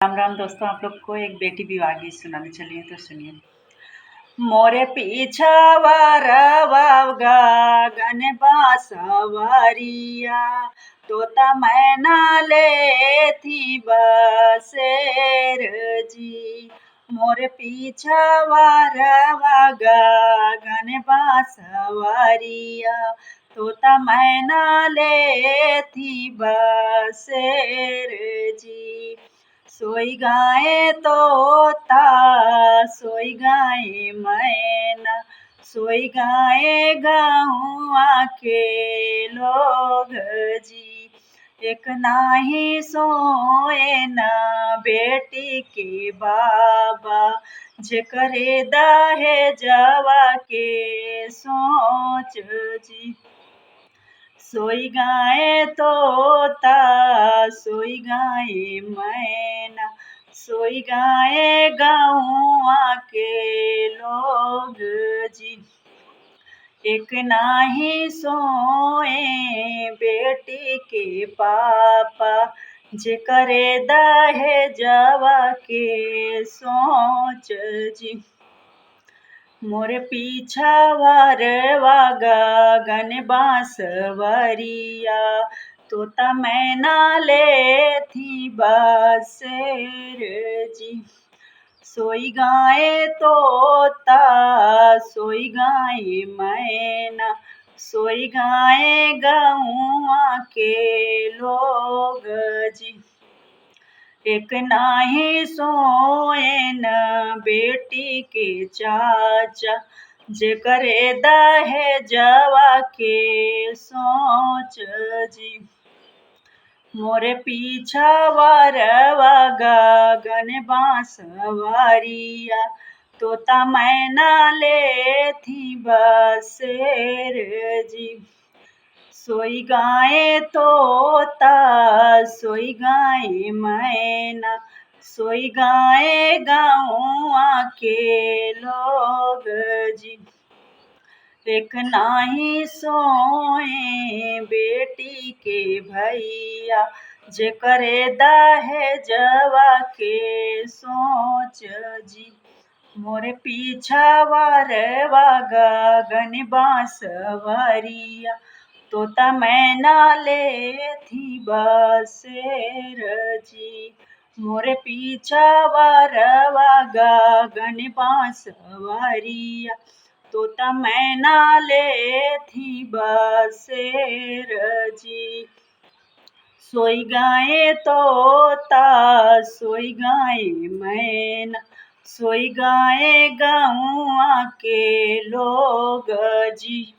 राम राम दोस्तों, आप लोग को एक बेटी विवाह गीत सुनाने चलिए तो सुनिए। मोरे पीछावा रवागा गन बासवरिया, तोता मैना ले थी बसेर जी। मोरे पीछावा रवागा गन बासवरिया, तोता मैना ले थी बसेर जी। सोई गाए तोता सोई गाए मैना, सोई गाए गहुआ के लोग जी। एक नाही सोए न बेटी के बाबा, जेकरे दहेजवा के सोच जी। सोई गाए तोता सोई गाए मैना, सोई गाए गहुआ के लोग जी। एक नाही सोए बेटी के पापा, जेकरे दहेजवा के सोच जी। मोर पीछावा रवागा गन बांसवरिया, तोता मैना ले थी बसेर जी। सोई गाए तोता सोई गाए मैना, सोई गाए गहुआ के लोग जी। एक नाही सोए न बेटी के चाचा, जेकरे दहेजवा के सोच जी। मोरे पीछावा रवागा गन बांसवरिया, तोता मैना ले थी बसेर जी। सोई गाए तोता सोई गाए मैना, सोई गाए गहुआ के लोग जी। एक नाही सोए बेटी के भैया, जेकरे दहेजवा के सोच जी। मोरे पीछावा रवागा गन बांसवरिया, तोता मैना ले थी बसेर जी। मोरे पीछावा रवागा गन बांसवरिया, तोता मैना ले थी बसेर जी। सोई गाए तोता सोई गाए मैना, सोई गाए गहुआ के लोग जी।